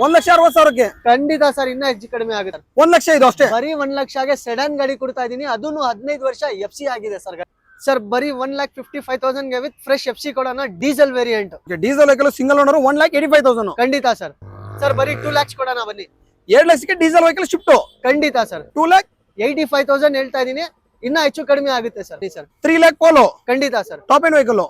1,60,000ಕ್ಕೆ ಖಂಡಿತ ಸರ್, ಇನ್ನ ಹೆಚ್ಚು ಕಡಿಮೆ ಆಗುತ್ತೆ. 1 ಲಕ್ಷ ಇದು ಅಷ್ಟೇ. ಬರೀ 1 ಲಕ್ಷಗೆ ಸೆಡನ್ ಗಾಡಿ ಕೊಡ್ತಾ ಇದೀನಿ, ಅದನ್ನು 15 ವರ್ಷ FC ಆಗಿದೆ ಸರ್. ಸರ್ ಬರೀ 1,55,000 ಗೆ ವಿತ್ ಫ್ರೆಶ್ FC ಕೊಡೋಣ, diesel variant. Diesel vehicle single owner 1,85,000. ಖಂಡಿತ ಸರ್. ಸರ್ ಬರೀ 2 lakhs ಕೊಡೋಣ ಬನ್ನಿ. 2 ಲಕ್ಷಕ್ಕೆ ಡೀಸೆಲ್ ವೆಹಿಕಲ್ ಶಿಫ್ಟ್. ಖಂಡಿತ ಸರ್. 2,85,000 ಹೇಳ್ತಾ ಇದೀನಿ, ಇನ್ನ ಹೆಚ್ಚು ಕಡಿಮೆ ಆಗುತ್ತೆ ಸರ್. 3 lakh Polo. ಖಂಡಿತ sir. Top end vehicle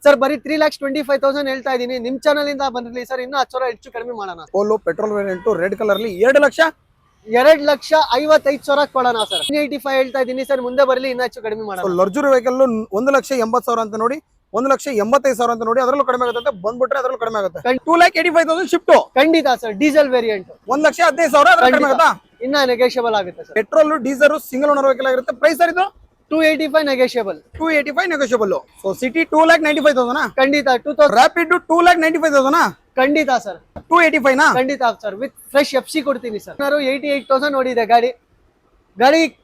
sir ಬರೀ 3,25,000 ಹೇಳ್ತಾ ಇದೀನಿ, ನಿಮ್ ಚಾನಲ್ ಇಂದ ಬಂದಿರಲಿ ಸರ್, ಇನ್ನ 10,000 ಹೆಚ್ಚು ಕಡಿಮೆ ಮಾಡೋಣ. Polo petrol variant red colour ಅಲ್ಲಿ 2,55,000 ಕೊಡೋಣ ಸರ್. 85 ಹೇಳ್ತಾ ಇದೀನಿ ಸರ್, ಮುಂದೆ ಬರಲಿ, ಇನ್ನ ಹೆಚ್ಚು ಕಡಿಮೆ ಮಾಡೋಣ. ಲಕ್ಸುರಿ ವೆಹಿಕಲ್ 1,80,000 ಅಂತ ನೋಡಿ, 1,85,000 ಅಂತ ನೋಡಿ, ಅದರಲ್ಲೂ ಕಡಿಮೆ ಆಗುತ್ತೆ. ಬಂದ್ಬಿಟ್ರೆ ಅದರಲ್ಲೂ ಕಡಿಮೆ ಆಗುತ್ತೆ. 2,85,000 ಶಿಫ್ಟ್. ಖಂಡಿತ ಸರ್. ಡೀಸೆಲ್ ವೇರಿಯಂಟ್ 1,15,000 ಕಡಿಮೆ ಆಗುತ್ತಾ? ಇನ್ನ ನೆಗೋಷಿಯಬಲ್ ಆಗುತ್ತೆ sir. Petrol diesel single owner vehicle ಆಗಿರುತ್ತೆ. ಪ್ರೈಸ್ ಸರ್ ಇದು 285 ನೆಗೋಷಿಯಬಲ್. 285 ನೆಗೋಷಿಯಬಲ್. So city 2,95,000. ಖಂಡಿತ. 2000 ರ್ಯಾಪಿಡ್ 2,95,000. ಖಂಡಿತ ಸರ್. 285 ನಾ? ಖಂಡಿತ ಸರ್, ವಿತ್ ಫ್ರೆಶ್ FC ಕೊಡ್ತೀನಿ ಸರ್. 88,000 ನೋಡಿದೆ ಗಾಡಿ.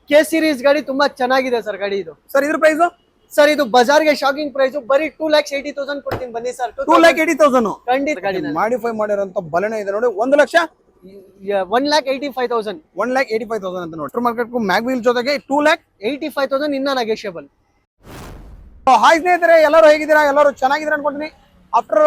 K series ಗಾಡಿ ತುಂಬಾ ಚೆನ್ನಾಗಿದೆ ಸರ್ ಗಾಡಿ ಇದು. ಸರ್ ಇದ್ರ ಪ್ರೈಸ್ ಸರ್ ಇದು ಬಜಾರ್ಗೆ ಶಾಕಿಂಗ್ ಪ್ರೈಸ್, ಬರೀ 2,80,000 ಕೊಡ್ತೀನಿ ಬನ್ನಿ ಸರ್. 2,80,000 ಖಂಡಿತ ಗಾಡಿ ಮಾಡಿಫೈ ಮಾಡಿರೋಂತ ಬಲನೆ ಇದೆ ನೋಡಿ. 1,85,000. 1,85,000 ಅಂತ ನೋಡಿ. ಮಾರ್ಕೆಟ್ ಮ್ಯಾಗ್ವೀಲ್ ಜೊತೆಗೆ 2,85,000 ಇನ್ನ ನೆಗೋಷಿಯಬಲ್. ಹಾಯ್ ಸ್ನೇಹಿತರೆ, ಎಲ್ಲರೂ ಹೇಗಿದ್ದೀರಾ? ಎಲ್ಲರೂ ಚೆನ್ನಾಗಿದ್ದೀರಾ ಅನ್ಕೊಂತೀನಿ. ಆಫ್ಟರ್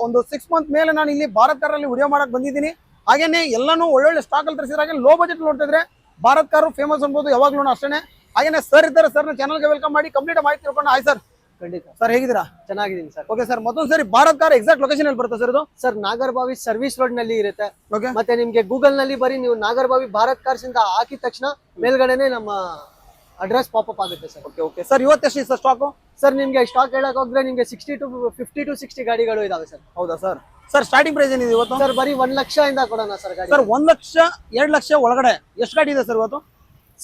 ಒಂದು 6 ಮಂತ್ ಮೇಲೆ ನಾನು ಇಲ್ಲಿ ಭಾರತ್ ಕಾರ್ ಅಲ್ಲಿ ವಿಡಿಯೋ ಮಾಡಕ್ ಬಂದಿದ್ದೀನಿ. ಹಾಗೇನೆ ಎಲ್ಲಾನು ಒಳ್ಳೊಳ್ಳೆ ಸ್ಟಾಕ್ ಅಲ್ಲಿ ತರಿಸಿದ್ರೆ, ಹಾಗೆ ಲೋ ಬಜೆಟ್ ನೋಡ್ತಾ ಇದ್ರೆ ಭಾರತ್ ಕಾರು ಫೇಮಸ್ ಅನ್ಬೋದು ಯಾವಾಗ್ಲೂ ಅಷ್ಟೇ. ಹಾಗೇನೆ ಸರ್ ಇದ್ದಾರೆ, ಸರ್ ಚಾನಲ್ಗೆ ವೆಲ್ಕಮ್ ಮಾಡಿ ಕಂಪ್ಲೀಟ್ ಮಾಹಿತಿ ತಿಳ್ಕೊಂಡು. Hi sir. ಖಂಡಿತ ಸರ್, ಹೇಗಿದ್ದೀರಾ? ಚೆನ್ನಾಗಿದ್ದೀನಿ ಸರ್. ಓಕೆ ಸರ್, ಮತ್ತೊಂದು ಸರಿ ಭಾರತ್ ಕಾರ್ ಎಕ್ಸಾಕ್ಟ್ ಲೊಕೇಶನ್ ಎಲ್ಲಿ ಬರುತ್ತೆ ಸರ್ ಇದು? ಸರ್ ನಾಗರಬಾವಿ ಸರ್ವಿಸ್ ರೋಡ್ ನಲ್ಲಿ ಇರುತ್ತೆ. ಓಕೆ. ಮತ್ತೆ ನಿಮ್ಗೆ ಗೂಗಲ್ ನಲ್ಲಿ ಬರೀ ನೀವು ನಾಗರಬಾವಿ ಭಾರತ್ ಕಾರ್ಸ್ ಅಂತ ಹಾಕಿದ ತಕ್ಷಣ ಮೇಲ್ಗಡೆನೆ ನಮ್ಮ ಅಡ್ರೆಸ್ ಪಾಪಪ್ ಆಗುತ್ತೆ ಸರ್. ಓಕೆ ಓಕೆ ಸರ್, ಇವತ್ತೆಷ್ಟು ಸರ್ ಸ್ಟಾಕು? ಸರ್ ನಿಮ್ಗೆ ಸ್ಟಾಕ್ ಹೇಳಕ್ ಹೋದ್ರೆ ನಿಮ್ಗೆ 50 to 60 ಗಾಡಿಗಳು ಇದಾವೆ ಸರ್. ಹೌದಾ ಸರ್? ಸರ್ ಸ್ಟಾರ್ಟಿಂಗ್ ಪ್ರೈಸ್ ಏನಿದೆ ಇವತ್ತು? ಸರ್ ಬರೀ 1 ಲಕ್ಷ ಇಂದ ಕೊಡೋಣ ಸರ್ ಗಾಡಿ. ಸರ್ 1 ಲಕ್ಷ 2 ಲಕ್ಷ ಒಳಗಡೆ ಎಷ್ಟು ಗಾಡಿ ಇದೆ ಸರ್ ಇವತ್ತು?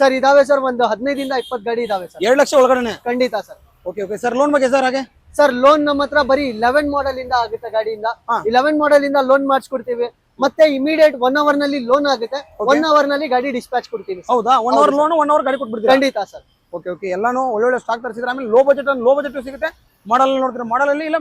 ಸರ್ ಇದಾವೆ ಸರ್, ಒಂದು 15 ಇಂದ 20 ಗಾಡಿ ಇದಾವೆ ಸರ್. 2 ಲಕ್ಷ ಒಳಗಡೆ? ಖಂಡಿತ sir. Okay okay sir, loan ಬಗ್ಗೆ ಸರ್? ಹಾಗೆ ಸರ್ ಲೋನ್ ನಮ್ಮ ಹತ್ರ ಬರೀ 11 ಮಾಡೆಲ್ ಇಂದ ಆಗುತ್ತೆ ಗಾಡಿಯಿಂದ. 11 ಮಾಡೆಲ್ ಇಂದ ಲೋನ್ ಮಾಡಿಸ್ಕೊಡ್ತೀವಿ. ಮತ್ತೆ ಇಮಿಡಿಯೇಟ್ 1 hour ನಲ್ಲಿ ಲೋನ್ ಆಗುತ್ತೆ. 1 hour ನಲ್ಲಿ ಗಾಡಿ ಡಿಸ್ಪ್ಯಾಚ್ ಕೊಡ್ತೀವಿ. ಹೌದಾ? 1 hour ಲೋನ್, 1 hour ಗಾಡಿ ಕೊಟ್ಬಿಡ್ತೀವಿ? ಖಂಡಿತ ಸರ್. ಓಕೆ ಓಕೆ, ಎಲ್ಲಾನು ಒಳ್ಳೊಳ್ಳೆ ಸ್ಟಾಕ್ ತರಿಸಿದ್ರೆ. ಆಮೇಲೆ ಲೋ ಬಜೆಟ್ ಸಿಗುತ್ತೆ. ಮಾಡಲ್ ನೋಡ್ತಾರೆ, ಮಾಡಲ್ ಅಲ್ಲಿ ಇಲ್ಲ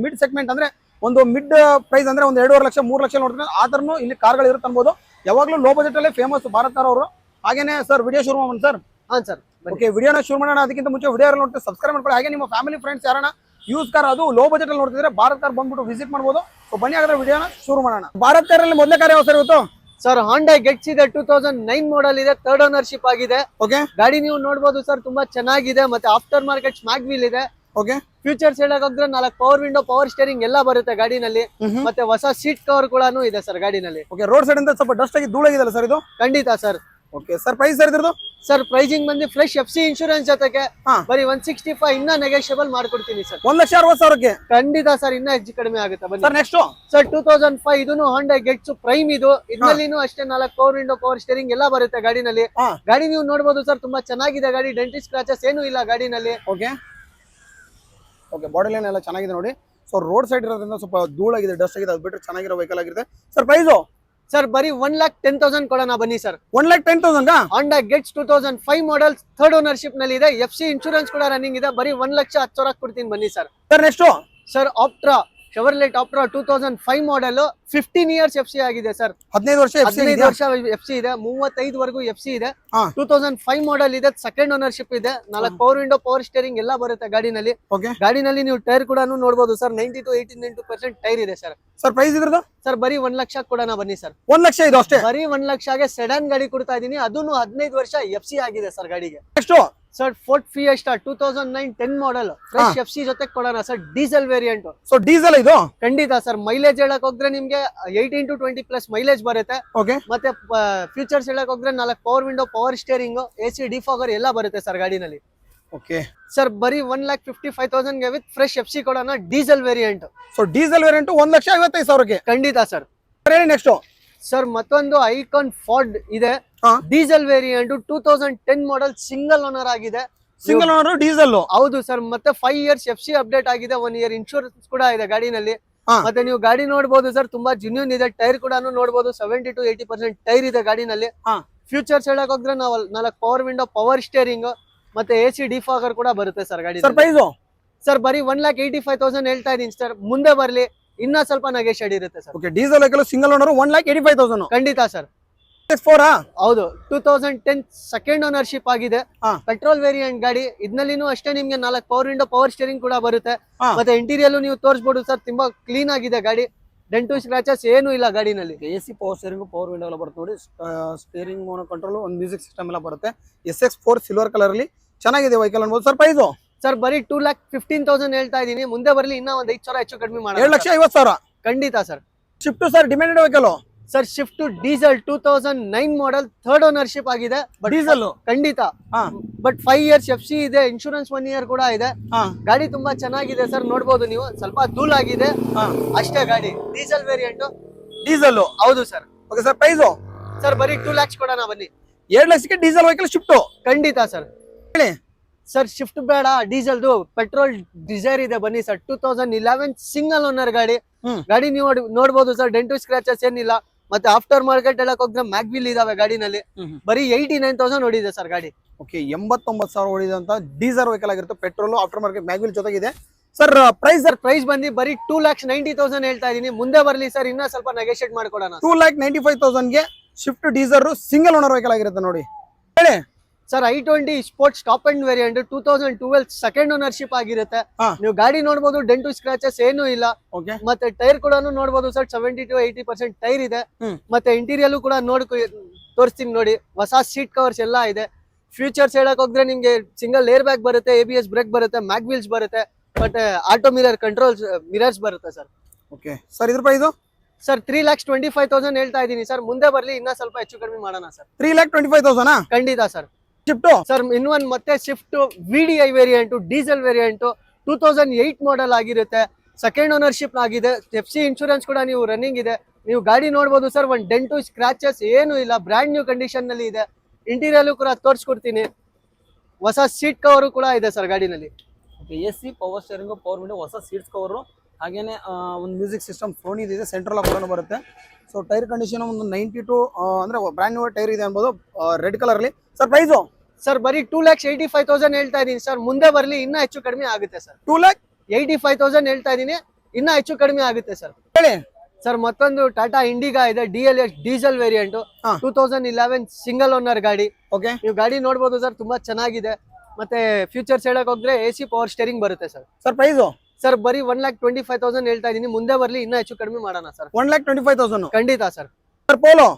ಮಿಡ್ ಸೆಗ್ಮೆಂಟ್ ಅಂದ್ರೆ ಒಂದು ಮಿಡ್ ಪ್ರೈಸ್ ಅಂದ್ರೆ ಒಂದು 2.5 ಲಕ್ಷ 3 ಲಕ್ಷ ನೋಡ್ತಾರೆ. ಆ ತರನು ಇಲ್ಲಿ ಕಾರ್ಗಳು ಇರುತ್ತೆ ಅನ್ಬೋದು. ಯಾವಾಗ್ಲೂ ಲೋ ಬಜೆಟ್ ಅಲ್ಲೇ ಫೇಮಸ್ ಭಾರತ್ ಕಾರ್ ಅವರು. ಹಾಗೇನೆ ಸರ್ ವಿಡಿಯೋ ಶುರು ಮಾಡೋಣ ಸರ್. ಹಾ ಸರ್. ಓಕೆ, ವಿಡಿಯೋನ ಶುರು ಮಾಡೋಣ. ಅದಕ್ಕಿಂತ ಮುಂಚೆ ವಿಡಿಯೋ ನೋಡ್ತಾರೆ ಸಬ್ಸ್ಕ್ರೈಬ್ ಮಾಡ್ಕೊಳ್ಳಿ. ಹಾಗೆ ನಿಮ್ಮ ಫ್ಯಾಮಿಲಿ ಫ್ರೆಂಡ್ಸ್ ಯಾರನ್ನ ಯೂಸ್ ಕಾರ್ ಅದು ಲೋ ಬಜೆಟ್ ಅಲ್ಲಿ ನೋಡ್ತಿದ್ರೆ ಭಾರತ್ ಕಾರ್ ಬಂದ್ಬಿಟ್ಟು ವಿಸಿಟ್ ಮಾಡ್ಬೋದು. ಸೊ ಬನ್ನಿ ಹಾಗಾದ್ರೆ ವಿಡಿಯೋನ ಶುರು ಮಾಡೋಣ. ಭಾರತ್ ಕಾರ್ ಅಲ್ಲಿ ಮೊದಲನೇ ಕಾರ್ ಯಾವ ಸರ್ ಇವತ್ತು? ಸರ್ Honda Getz ಇದೆ, 2009 ಮಾಡೆಲ್ ಇದೆ, 3rd ಓನರ್ಶಿಪ್ ಆಗಿದೆ. ಓಕೆ. ಗಾಡಿ ನೀವು ನೋಡಬಹುದು ಸರ್, ತುಂಬಾ ಚೆನ್ನಾಗಿದೆ. ಮತ್ತೆ ಆಫ್ಟರ್ ಮಾರ್ಕೆಟ್ ಸ್ಮ್ಯಾಗ್ ವೀಲ್ ಇದೆ. ಓಕೆ. ಫ್ಯೂಚರ್ಸ್ ಹೇಳಕ್ ಹೋದ್ರೆ 4 ಪವರ್ ವಿಂಡೋ, ಪವರ್ ಸ್ಟೇರಿಂಗ್ ಎಲ್ಲ ಬರುತ್ತೆ ಗಾಡಿನಲ್ಲಿ. ಮತ್ತೆ ಹೊಸ ಸೀಟ್ ಕವರ್ ಕೂಡ ಇದೆ ಸರ್ ಗಾಡಿನಲ್ಲಿ. ಓಕೆ, ರೋಡ್ ಸೈಡ್ ಅಂತ ಸ್ವಲ್ಪ ಡಸ್ಟ್ ಆಗಿ ಧೂಳಾಗಿದೆಲ್ಲ ಸರ್ ಇದು? ಖಂಡಿತ sir. Okay sir, price sir ಇದ್ರದ್ದು? ಸರ್ ಪ್ರೈಸಿಂಗ್ ಬಂದು ಫ್ರೆಶ್ FC ಇನ್ಶೂರೆನ್ಸ್ ಜೊತೆಗೆ ಬರೀ 165 ಇನ್ನ ನೆಗೋಷಿಯಬಲ್ ಮಾಡ್ಕೊಡ್ತೀನಿ ಸರ್. 1,60,000ಕ್ಕೆ? ಖಂಡಿತ ಸರ್, ಇನ್ನ ಹೆಚ್ಚು ಕಡಿಮೆ ಆಗುತ್ತೆ ಬನ್ನಿ. ಸರ್ ನೆಕ್ಸ್ಟ್ ಸರ್ 2005 ಇದನ್ನು Honda Getz ಪ್ರೈಮ್ ಇದು. ಇದ್ರಲ್ಲಿನೂ ಅಷ್ಟೇ 4 ಪವರ್ ವಿಂಡೋ, ಪವರ್ ಸ್ಟೇರಿಂಗ್ ಎಲ್ಲ ಬರುತ್ತೆ ಗಾಡಿನಲ್ಲಿ. ಗಾಡಿ ನೀವು ನೋಡಬಹುದು ಸರ್, ತುಂಬಾ ಚೆನ್ನಾಗಿದೆ ಗಾಡಿ. ಡೆಂಟಿಸ್ಟ್ ಸ್ಕ್ರಾಚಸ್ ಏನು ಇಲ್ಲ ಗಾಡಿನಲ್ಲಿ. ಓಕೆ ಓಕೆ, ಬಾಡಿ ಲೈನ್ ಎಲ್ಲ ಚೆನ್ನಾಗಿದೆ ನೋಡಿ. ಸೊ ರೋಡ್ ಸೈಡ್ ಇರೋದ್ರಿಂದ ಸ್ವಲ್ಪ ಧೂಳಾಗಿದೆ, ಡಸ್ಟ್ ಆಗಿದೆ. ಅದು ಬಿಟ್ಟರೆ ಚೆನ್ನಾಗಿರೋ ವೆಹಿಕಲ್ ಆಗಿರುತ್ತೆ. Sir price? ಸರ್ ಬರೀ 1,10,000 ಕೊಡೋಣ ಬನ್ನಿ sir. 1,10,000? Honda Getz 2005 model, 3rd ownership ನಲ್ಲಿ ಇದೆ. FC ಇನ್ಶೂರೆನ್ಸ್ ಕೂಡ ರನ್ನಿಂಗ್ ಇದೆ. ಬರೀ 1,10,000 ಕೊಡ್ತೀನಿ ಬನ್ನಿ sir. Sir next? Sir Optra, Chevrolet Optra 2005 model, 15 years FC ಆಗಿದೆ ಸರ್. 15 ವರ್ಷ FC ಇದೆ. 15 ವರ್ಷ FC ಇದೆ. 35 ವರೆಗೂ FC ಇದೆ. 2005 ಮಾಡೆಲ್ ಇದೆ, 2nd ಓನರ್ಶಿಪ್ ಇದೆ. 4 ಪವರ್ ವಿಂಡೋ, ಪವರ್ ಸ್ಟೇರಿಂಗ್ ಎಲ್ಲ ಬರುತ್ತೆ ಗಾಡಿನಲ್ಲಿ. ಗಾಡಿನಲ್ಲಿ ನೀವು ಟೈರ್ ಕೂಡ ನೋಡಬಹುದು ಸರ್, 90 to 89% ಟೈರ್ ಇದೆ ಸರ್. ಸರ್ ಪ್ರೈಸ್ ಇದ್ರದ್ದು? ಸರ್ ಬರೀ 1 ಲಕ್ಷ ಕೊಡೋಣ ಬನ್ನಿ ಸರ್. 1 ಲಕ್ಷ ಇದು ಅಷ್ಟೇ? ಬರೀ 1 ಲಕ್ಷಗೆ ಸೆಡನ್ ಗಾಡಿ ಕೊಡ್ತಾ ಇದೀನಿ, ಅದನ್ನು 15 ವರ್ಷ FC ಆಗಿದೆ ಸರ್ ಗಾಡಿಗೆ. ಎಷ್ಟು? Sir Ford Fiesta 2009 10 model, fresh FC ಜೊತೆ ಕೊಡೋಣ sir, diesel variant. So diesel ಇದು? ಖಂಡಿತ ಸರ್. ಮೈಲೇಜ್ ಹೇಳಕ್ ಹೋದ್ರೆ ನಿಮ್ಗೆ 18 to 20+ ಮೈಲೇಜ್ ಬರುತ್ತೆ. ಓಕೆ. ಮತ್ತೆ ಫ್ಯೂಚರ್ಸ್ ಹೇಳಕ್ ಹೋದ್ರೆ 4 power window, power steering, AC defogger ಎಲ್ಲ ಬರುತ್ತೆ ಸರ್ ಗಾಡಿನಲ್ಲಿ. ಓಕೆ. ಸರ್ ಬರೀ 1,55,000 ಗೆ ವಿತ್ ಫ್ರೆಶ್ FC ಕೊಡೋಣ, diesel variant. So diesel variant 1,55,000ಕ್ಕೆ? ಖಂಡಿತ ಸರ್. ನೆಕ್ಸ್ಟ್? ಸರ್ ಮತ್ತೊಂದು ಐಕಾನ್ ಫಾರ್ಡ್ ಇದೆ, diesel variant, 2010 model, single owner ಆಗಿದೆ. Single owner diesel? ಹೌದು ಸರ್. ಮತ್ತೆ 5 years FC ಅಪ್ಡೇಟ್ ಆಗಿದೆ, 1 year ಇನ್ಶೂರೆನ್ಸ್ ಕೂಡ ಇದೆ ಗಾಡಿನಲ್ಲಿ. ಮತ್ತೆ ನೀವು ಗಾಡಿ ನೋಡಬಹುದು ಸರ್, ತುಂಬಾ ಜೆನ್ಯೂನ್ ಇದೆ. ಟೈರ್ ಕೂಡ ನೋಡಬಹುದು, 70 to 80% ಟೈರ್ ಇದೆ ಗಾಡಿನಲ್ಲಿ. ಫ್ಯೂಚರ್ಸ್ ಹೇಳಕ್ ಹೋದ್ರೆ 4 ಪವರ್ ವಿಂಡೋ, ಪವರ್ ಸ್ಟೇರಿಂಗ್, ಮತ್ತೆ AC ಡಿಫಾಗರ್ ಕೂಡ ಬರುತ್ತೆ ಸರ್ ಗಾಡಿ. Sir price? ಸರ್ ಬರೀ 1,85,000 ಹೇಳ್ತಾ ಇದೀನಿ ಸರ್, ಮುಂದೆ ಬರ್ಲಿ, ಇನ್ನ ಸ್ವಲ್ಪ ನೆಗೋಷಿಯೇಟ್ ಇರುತ್ತೆ sir. Okay, diesel vehicle single owner 1,85,000. ಖಂಡಿತ ಸರ್. X4 ಹೌದು, 2010 ಸೆಕೆಂಡ್ ಓನರ್ಶಿಪ್ ಆಗಿದೆ. ಹಾ. ಪೆಟ್ರೋಲ್ ವೇರಿಯಂಟ್ ಗಾಡಿ. ಇದನ್ನಲ್ಲಿನೂ ಅಷ್ಟೇ ನಿಮ್ಗೆ 4 ಪವರ್ ವಿಂಡೋ, ಪವರ್ ಸ್ಟೇರಿಂಗ್ ಕೂಡ ಬರುತ್ತೆ. ಹಾ. ಮತ್ತೆ ಇಂಟೀರಿಯರ್ ನೀವು ತೋರಿಸಬಹುದು ಸರ್, ತುಂಬಾ ಕ್ಲೀನ್ ಆಗಿದೆ ಗಾಡಿ. ಡೆಂಟು ಸ್ಕ್ರಾಚಸ್ ಏನು ಇಲ್ಲ ಗಾಡಿನಲ್ಲಿ. AC power steering, power window ಎಲ್ಲ ಬರುತ್ತೆ ನೋಡಿ. ಸ್ಟೇರಿಂಗ್ ಮೋನೋ ಕಂಟ್ರೋಲ್, ಒಂದು ಮ್ಯೂಸಿಕ್ ಸಿಸ್ಟಮ್ ಎಲ್ಲ ಬರುತ್ತೆ. SX4 ಸಿಲ್ವರ್ ಕಲರ್ ಅಲ್ಲಿ ಚೆನ್ನಾಗಿದೆ ವೆಹಿಕಲ್ ಅನ್ಬೋದು ಸರ್. ಪ್ರೈಸು ಸರ್ ಬರೀ 2,15,000 ಹೇಳ್ತಾ ಇದೀನಿ. ಮುಂದೆ ಬರ್ಲಿ ಇನ್ನ ಒಂದ್ 5,000 ಹೆಚ್ಚು ಕಡಿಮೆ ಮಾಡೋಣ. 7,50,000. ಖಂಡಿತ sir. Shift sir demanded vehicle sir shift diesel 2009 model, third ownership ಆಗಿದೆ. ಡೀಸೆಲ್ ಖಂಡಿತ. ಬಟ್ 5 years FC ಇದೆ, ಇನ್ಶೂರೆನ್ಸ್ 1 year ಕೂಡ ಇದೆ. ಗಾಡಿ ತುಂಬಾ ಚೆನ್ನಾಗಿದೆ ಸರ್, ನೋಡ್ಬೋದು ನೀವು. ಸ್ವಲ್ಪ ಧೂಲ್ ಆಗಿದೆ ಅಷ್ಟೇ ಗಾಡಿ. Diesel variant. ಡೀಸೆಲ್. ಹೌದು sir. Okay sir, price sir ಬರೀ 2 lakhs ಕೊಡೋಣ ಬನ್ನಿ. 7 ಲಕ್ಷಕ್ಕೆ ಡೀಸೆಲ್ ವೆಹಿಕಲ್ ಶಿಫ್ಟ್. ಖಂಡಿತ ಸರ್. ಹೇಳಿ ಸರ್ ಶಿಫ್ಟ್ ಬೇಡ, ಡೀಸೆಲ್ದು ಪೆಟ್ರೋಲ್ ಡಿಸೈರ್ ಇದೆ ಬನ್ನಿ ಸರ್. 2011 ಸಿಂಗಲ್ ಓನರ್ ಗಾಡಿ. ಗಾಡಿ ನೀವು ನೋಡ್ಬೋದು ಸರ್, ಡೆಂಟು ಸ್ಕ್ರಾಚಸ್ ಏನಿಲ್ಲ. ಮತ್ತೆ ಆಫ್ಟರ್ ಮಾರ್ಕೆಟ್ ಎಲ್ಲ ಹೋದ್ರೆ ಮ್ಯಾಗ್ವಿಲ್ ಇದಾವೆ ಗಾಡಿನಲ್ಲಿ. ಬರೀ 89,000 ಹೊಡಿದೆ ಸರ್ ಗಾಡಿ. ಓಕೆ, 89,000 ಹೊಡಿದಂತ ಡೀಸೆಲ್ ವೆಹಿಕಲ್ ಆಗಿರುತ್ತೆ. ಪೆಟ್ರೋಲ್, ಆಫ್ಟರ್ ಮಾರ್ಕೆಟ್ ಮ್ಯಾಗ್ವಿಲ್ ಜೊತೆಗಿದೆ ಸರ್. ಪ್ರೈಸ್ ಬಂದು ಬರೀ 2,90,000 ಹೇಳ್ತಾ ಇದೀನಿ. ಮುಂದೆ ಬರ್ಲಿ ಸರ್, ಇನ್ನ ಸ್ವಲ್ಪ ನೆಗೋಷಿಯೇಟ್ ಮಾಡ್ಕೊಡೋಣ. 2,95,000ಗೆ shift diesel single owner vehicle ಆಗಿರುತ್ತೆ ನೋಡಿ. ಹೇಳಿ sir. I20 sports top end variant 2012 second ownership ಆಗಿರುತ್ತೆ. ನೀವು ಗಾಡಿ ನೋಡಬಹುದು, ಡೆಂಟು ಸ್ಕ್ರಾಚಸ್ ಏನು ಇಲ್ಲ. ಮತ್ತೆ ಟೈರ್ ಕೂಡ ನೋಡಬಹುದು ಸರ್, 70 to 80% ಟೈರ್ ಇದೆ. ಮತ್ತೆ ಇಂಟೀರಿಯರ್ ಕೂಡ ತೋರಿಸ್ತೀನಿ ನೋಡಿ. ಹೊಸ ಸೀಟ್ ಕವರ್ಸ್ ಎಲ್ಲ ಇದೆ. ಫ್ಯೂಚರ್ಸ್ ಹೇಳಕ್ ಹೋದ್ರೆ ನಿಮ್ಗೆ ಸಿಂಗಲ್ ಏರ್ ಬ್ಯಾಗ್ ಬರುತ್ತೆ, ABS ಬ್ರೇಕ್ ಬರುತ್ತೆ, ಮ್ಯಾಗ್ವಿಲ್ಸ್ ಬರುತ್ತೆ, ಮತ್ತೆ ಆಟೋ ಮಿರರ್ ಕಂಟ್ರೋಲ್ಸ್ ಮಿರರ್ಸ್ ಬರುತ್ತೆ ಸರ್. ಓಕೆ ಸರ್, ಇದ್ರ ಪ್ರೈಸ್ ಸರ್ 3,25,000 ಹೇಳ್ತಾ ಇದೀನಿ ಸರ್. ಮುಂದೆ ಬರ್ಲಿ ಇನ್ನ ಸ್ವಲ್ಪ ಹೆಚ್ಚು ಕಡಿಮೆ ಮಾಡೋಣ ಸರ್. 3,25,000. ಖಂಡಿತ ಸರ್. ಶಿಫ್ಟ್ ಸರ್ ಇನ್ನೊಂದು ಮತ್ತೆ shift VDI variant, diesel variant 2008 model ಆಗಿರುತ್ತೆ. ಸೆಕೆಂಡ್ ಓನರ್ಶಿಪ್ ಆಗಿದೆ. FC ಇನ್ಶೂರೆನ್ಸ್ ಕೂಡ ನೀವು ರನ್ನಿಂಗ್ ಇದೆ. ನೀವು ಗಾಡಿ ನೋಡಬಹುದು ಸರ್, ಒಂದು ಡೆಂಟು ಸ್ಕ್ರಾಚಸ್ ಏನು ಇಲ್ಲ, ಬ್ರ್ಯಾಂಡ್ ನ್ಯೂ ಕಂಡೀಷನ್ ನಲ್ಲಿ ಇದೆ. ಇಂಟೀರಿಯರ್ ಕೂಡ ತೋರಿಸ್ಕೊಡ್ತೀನಿ. ಹೊಸ ಸೀಟ್ ಕವರ್ ಕೂಡ ಇದೆ ಸರ್ ಗಾಡಿನಲ್ಲಿ. AC power steering, power window, ಹೊಸ ಸೀಟ್ಸ್ ಕವರು, ಹಾಗೇನೆ ಒಂದು ಮ್ಯೂಸಿಕ್ ಸಿಸ್ಟಮ್ ಫೋನ್ ಇದೆ, ಸೆಂಟ್ರಲ್ ಕೂಡ ಬರುತ್ತೆ. ಸೊ ಟೈರ್ ಕಂಡೀಷನ್ ಒಂದು 92 ಅಂದ್ರೆ ಬ್ರ್ಯಾಂಡ್ ನ್ಯೂ ಟೈರ್ ಇದೆ ಅನ್ಬೋದು, ರೆಡ್ ಕಲರ್ ಅಲ್ಲಿ. ಸರ್ ಪ್ರೈಸು ಸರ್ ಬರೀ 2,85,000 ಹೇಳ್ತಾ ಇದೀನಿ ಸರ್. ಮುಂದೆ ಬರ್ಲಿ ಇನ್ನ ಹೆಚ್ಚು ಕಡಿಮೆ ಆಗುತ್ತೆ ಸರ್. 2,85,000 ಹೇಳ್ತಾ ಇದೀನಿ, ಇನ್ನ ಹೆಚ್ಚು ಕಡಿಮೆ ಆಗುತ್ತೆ ಸರ್. ಹೇಳಿ ಸರ್. ಮತ್ತೊಂದು ಟಾಟಾ ಇಂಡಿಗಾ ಇದೆ, DLX diesel variant 2011 single owner ಗಾಡಿ. ಓಕೆ, ನೀವು ಗಾಡಿ ನೋಡಬಹುದು ಸರ್, ತುಂಬಾ ಚೆನ್ನಾಗಿದೆ. ಮತ್ತೆ ಫ್ಯೂಚರ್ಸ್ ಹೇಳಕ್ ಹೋದ್ರೆ AC ಪವರ್ ಸ್ಟೇರಿಂಗ್ ಬರುತ್ತೆ ಸರ್. ಸರ್ ಪ್ರೈಸು ಸರ್ ಬರೀ 1,25,000 ಹೇಳ್ತಾ ಇದೀನಿ. ಮುಂದೆ ಬರ್ಲಿ ಇನ್ನ ಹೆಚ್ಚು ಕಡಿಮೆ ಮಾಡೋಣ ಸರ್. 1,25,000. ಖಂಡಿತ sir. Sir polo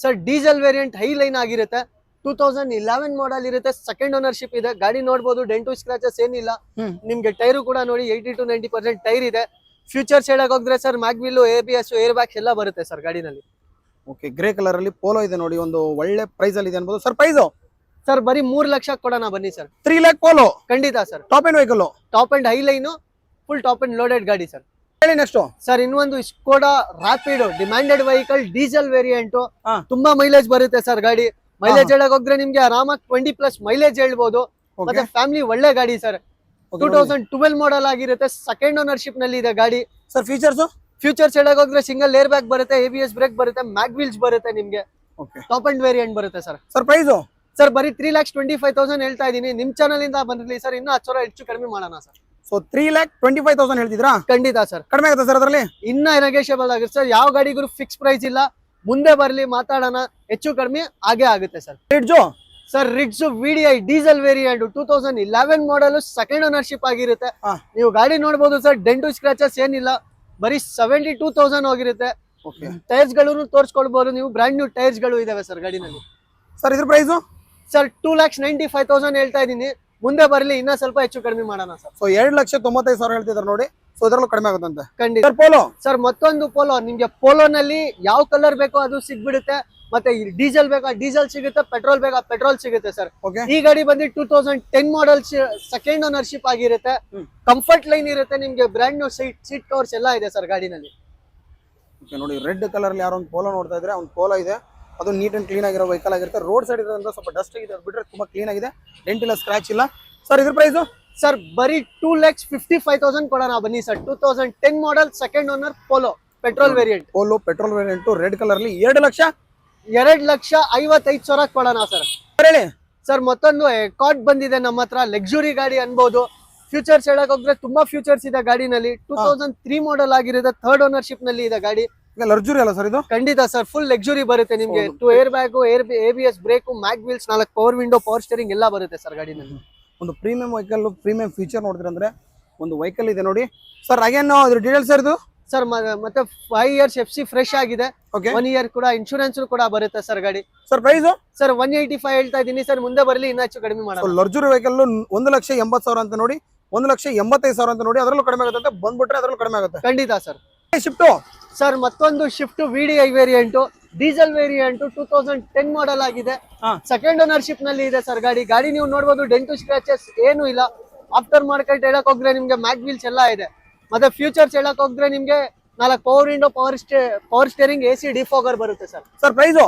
sir diesel variant high line ಆಗಿರುತ್ತೆ. 2011 ಮಾಡೆಲ್ ಇರುತ್ತೆ, ಸೆಕೆಂಡ್ ಓನರ್ಶಿಪ್ ಇದೆ. ಗಾಡಿ ನೋಡಬಹುದು, ಡೆಂಟು ಸ್ಕ್ರಾಚಸ್ ಏನಿಲ್ಲ. ನಿಮ್ಗೆ ಟೈರು ಕೂಡ ನೋಡಿ 80 to 90% ಟೈರ್ ಇದೆ. ಫ್ಯೂಚರ್ಸ್ ಹೇಳಕ್ ಹೋದ್ರೆ sir, mag wheel, ABS, air bags ಎಲ್ಲ ಬರುತ್ತೆ ಸರ್ ಗಾಡಿನಲ್ಲಿ. ಓಕೆ, ಗ್ರೇ ಕಲರ್ ಅಲ್ಲಿ ಪೋಲೋ ಇದೆ ನೋಡಿ, ಒಂದು ಒಳ್ಳೆ ಪ್ರೈಸ್ ಅಲ್ಲಿ ಇದೆ ಅನ್ಬೋದು. ಸರ್ ಪ್ರೈಸು ಸರ್ ಬರೀ 3 ಲಕ್ಷ ಕೊಡೋಣ ಬನ್ನಿ ಸರ್. 3 lakh Polo. ಖಂಡಿತ sir. Top end vehicle, top end high line, full top end loaded ಗಾಡಿ ಸರ್. ಹೇಳಿ ನೆಕ್ಸ್ಟ್ ಸರ್. ಇನ್ನೊಂದು Skoda Rapid demanded vehicle, diesel variant. ತುಂಬಾ ಮೈಲೇಜ್ ಬರುತ್ತೆ ಸರ್ ಗಾಡಿ. ಮೈಲೇಜ್ ಹೇಳಕ್ ಹೋದ್ರೆ ನಿಮ್ಗೆ ಆರಾಮಾಗಿ 20+ ಮೈಲೇಜ್ ಹೇಳ್ಬೋದು. ಮತ್ತೆ ಫ್ಯಾಮಿಲಿ ಒಳ್ಳೆ ಗಾಡಿ ಸರ್. 2012 ಮಾಡೆಲ್ ಆಗಿರುತ್ತೆ, ಸೆಕೆಂಡ್ ಓನರ್ಶಿಪ್ ನಲ್ಲಿ ಇದೆ ಗಾಡಿ. ಸರ್ ಫ್ಯೂಚರ್ಸ್ ಹೇಳಕ್ ಹೋದ್ರೆ ಸಿಂಗಲ್ ಏರ್ ಬ್ಯಾಗ್ ಬರುತ್ತೆ, ABS ಬ್ರೇಕ್ ಬರುತ್ತೆ, ಮ್ಯಾಗ್ವಿಲ್ಸ್ ಬರುತ್ತೆ ನಿಮ್ಗೆ. ಟಾಪ್ ಅಂಡ್ ವೇರಿಯಂಟ್ ಬರುತ್ತೆ ಸರ್. ಸರ್ ಪ್ರೈಸು ಸರ್ ಬರೀ 3,25,000 ಹೇಳ್ತಾ ಇದೀನಿ. ನಿಮ್ ಚಾನಲ್ ಇಂದ ಬಂದಿರಲಿ ಸರ್, ಇನ್ನ 10,000 ಹೆಚ್ಚು ಕಡಿಮೆ ಮಾಡೋಣ ಸರ್. ಸೊ 3,25,000 ಹೇಳ್ತಿದ್ರಾ? ಖಂಡಿತ ಸರ್. ಕಡಿಮೆ ಆಗುತ್ತೆ ಸರ್ ಅದರಲ್ಲಿ? ಇನ್ನ ನೆಗೋಷಿಯಬಲ್ ಆಗುತ್ತೆ ಸರ್. ಯಾವ ಗಾಡಿಗೂ ಫಿಕ್ಸ್ ಪ್ರೈಸ್ ಇಲ್ಲ. ಮುಂದೆ ಬರ್ಲಿ ಮಾತಾಡೋಣ, ಹೆಚ್ಚು ಕಡಿಮೆ ಆಗೇ ಆಗುತ್ತೆ sir. Sir ridge VDI diesel variant 2011 model, second ownership ಆಗಿರುತ್ತೆ. ನೀವು ಗಾಡಿ ನೋಡಬಹುದು ಸರ್, ಡೆಂಟು ಸ್ಕ್ರಾಚಸ್ ಏನಿಲ್ಲ. ಬರೀ 72,000 ಹೋಗಿರುತ್ತೆ. ಟೈರ್ಸ್ ಗಳನ್ನು ತೋರಿಸ್ಕೊಳ್ಬಹುದು ನೀವು, ಬ್ರ್ಯಾಂಡ್ ನ್ಯೂ ಟೈರ್ಸ್ ಗಳು ಇದಾವೆ ಸರ್ ಗಾಡಿನಲ್ಲಿ. ಸರ್ ಇದ್ರ ಪ್ರೈಸು ಸರ್ 2,95,000 ಹೇಳ್ತಾ ಇದೀನಿ. ಮುಂದೆ ಬರ್ಲಿ ಇನ್ನ ಸ್ವಲ್ಪ ಹೆಚ್ಚು ಕಡಿಮೆ ಮಾಡೋಣ ಸರ್. ಸೊ 2,95,000 ಹೇಳ್ತಿದ್ದಾರೆ ನೋಡಿ. ಸೊ ಇದರಲ್ಲೂ ಕಡಿಮೆ ಆಗುತ್ತಂತೆ. ಖಂಡಿತ. ಪೋಲೋ ಸರ್ ಮತ್ತೊಂದು ಪೋಲೋ, ನಿಮ್ಗೆ ಪೋಲೋನಲ್ಲಿ ಯಾವ ಕಲರ್ ಬೇಕೋ ಅದು ಸಿಗ್ಬಿಡುತ್ತೆ. ಮತ್ತೆ ಡೀಸೆಲ್ ಬೇಕಾ ಡೀಸೆಲ್ ಸಿಗುತ್ತೆ, ಪೆಟ್ರೋಲ್ ಬೇಕಾ ಪೆಟ್ರೋಲ್ ಸಿಗುತ್ತೆ ಸರ್. ಈ ಗಾಡಿ ಬಂದು 2010 ಮಾಡೆಲ್, ಸೆಕೆಂಡ್ ಓನರ್ಶಿಪ್ ಆಗಿರುತ್ತೆ. ಕಂಫರ್ಟ್ ಲೈನ್ ಇರುತ್ತೆ ನಿಮ್ಗೆ, ಬ್ರ್ಯಾಂಡ್ ನ್ಯೂ ಸೀಟ್ ಕವರ್ಸ್ ಎಲ್ಲ ಇದೆ ಸರ್ ಗಾಡಿನಲ್ಲಿ. ನೋಡಿ ರೆಡ್ ಕಲರ್ ಅಲ್ಲಿ ಯಾರೋ ಒಂದು ಪೋಲೋ ನೋಡ್ತಾ ಇದ್ರೆ, ಒಂದು ಪೋಲೋ ಇದೆ. ಅದು ನೀಟ್ ಅಂಡ್ ಕ್ಲೀನ್ ಆಗಿರೋ ವೆಹಿಕಲ್ ಆಗಿರುತ್ತೆ. ರೋಡ್ ಸೈಡ್ ಇರೋದ್ರಿಂದ ಸ್ವಲ್ಪ ಡಸ್ಟ್ ಆಗಿದೆ, ಅದು ಬಿಟ್ರೆ ತುಂಬಾ ಕ್ಲೀನ್ ಆಗಿದೆ, ಡೆಂಟ್ ಇಲ್ಲ, ಸ್ಕ್ರಾಚ್ ಇಲ್ಲ. ಸರ್ ಇದ್ರ ಪ್ರೈಸು ಸರ್ ಬರೀ 2,55,000 ಕೊಡೋಣ ಬನ್ನಿ sir. 2010 model, second owner polo, petrol variant. Polo petrol variant red colour ಅಲ್ಲಿ 2,55,000 ಕೊಡೋಣ ಸರ್. ಹೇಳಿ ಸರ್ ಮತ್ತೊಂದು ಎಕಾರ್ಡ್ ಬಂದಿದೆ ನಮ್ಮ ಹತ್ರ, ಲಕ್ಸುರಿ ಗಾಡಿ ಅನ್ಬೋದು. ಫ್ಯೂಚರ್ಸ್ ಹೇಳಕ್ ಹೋದ್ರೆ ತುಂಬಾ ಫ್ಯೂಚರ್ಸ್ ಇದೆ ಗಾಡಿನಲ್ಲಿ. 2003 ಮಾಡೆಲ್ ಆಗಿರುತ್ತೆ, ಥರ್ಡ್ ಓನರ್ಶಿಪ್ ನಲ್ಲಿ ಇದೆ ಗಾಡಿ. ಲಕ್ಸುರಿ ಅಲ್ಲ ಸರ್ ಇದು? ಖಂಡಿತ ಸರ್, ಫುಲ್ ಲಕ್ಸುರಿ ಬರುತ್ತೆ ನಿಮ್ಗೆ. 2 air bag, ABS brake, mag wheels, 4 power window, power steering ಎಲ್ಲ ಬರುತ್ತೆ ಸರ್ ಗಾಡಿನಲ್ಲಿ. ಒಂದು ಪ್ರೀಮಿಯಂ ವೆಹಿಕಲ್, ಪ್ರೀಮಿಯಂ ಫೀಚರ್ ನೋಡಿದ್ರೆ ಅಂದ್ರೆ ಒಂದು ವೆಹಿಕಲ್ ಇದೆ ನೋಡಿ ಸರ್. ಅಗೇನ್ ಅದ್ರ ಡೀಟೇಲ್ಸ್ ಸರ್ ಇದು ಸರ್ ಮತ್ತೆ 5 years FC ಫ್ರೆಶ್ ಆಗಿದೆ. ಓಕೆ, 1 year ಕೂಡ ಇನ್ಶೂರೆನ್ಸ್ ಕೂಡ ಬರುತ್ತೆ ಸರ್ ಗಾಡಿ. ಸರ್ ಪ್ರೈಸ್ ಸರ್ 185 ಹೇಳ್ತಾ ಇದೀನಿ ಸರ್, ಮುಂದೆ ಬರಲಿ ಇನ್ನೂ ಹೆಚ್ಚು ಕಡಿಮೆ ಮಾಡೋಣ. ಲಕ್ಸುರಿ ವೆಹಿಕಲ್ 1,80,000 ಅಂತ ನೋಡಿ, 1,85,000 ಅಂತ ನೋಡಿ, ಅದರಲ್ಲೂ ಕಡಿಮೆ ಆಗುತ್ತೆ ಅಂತ ಬಂದ್ಬಿಟ್ರೆ ಅದರಲ್ಲೂ ಕಡಿಮೆ ಆಗುತ್ತೆ. ಖಂಡಿತ ಸರ್. ಶಿಫ್ಟ್ ಸರ್ ಮತ್ತೊಂದು shift VDI variant, diesel variant, 2010 model ಆಗಿದೆ. ಸೆಕೆಂಡ್ ಓನರ್ಶಿಪ್ ನಲ್ಲಿ ಇದೆ ಸರ್ ಗಾಡಿ. ಗಾಡಿ ನೀವು ನೋಡಬಹುದು, ಡೆಂಟು ಸ್ಕ್ರಾಚಸ್ ಏನು ಇಲ್ಲ. ಆಫ್ಟರ್ ಮಾರ್ಕೆಟ್ ಹೇಳಕ್ ಹೋದ್ರೆ ನಿಮ್ಗೆ ಮ್ಯಾಗ್ ವೀಲ್ಸ್ ಎಲ್ಲ ಇದೆ. ಮತ್ತೆ ಫ್ಯೂಚರ್ಸ್ ಹೇಳಕ್ ಹೋದ್ರೆ ನಿಮ್ಗೆ 4 power window, power steering, AC defogger ಬರುತ್ತೆ ಸರ್. ಸರ್ ಪ್ರೈಸ್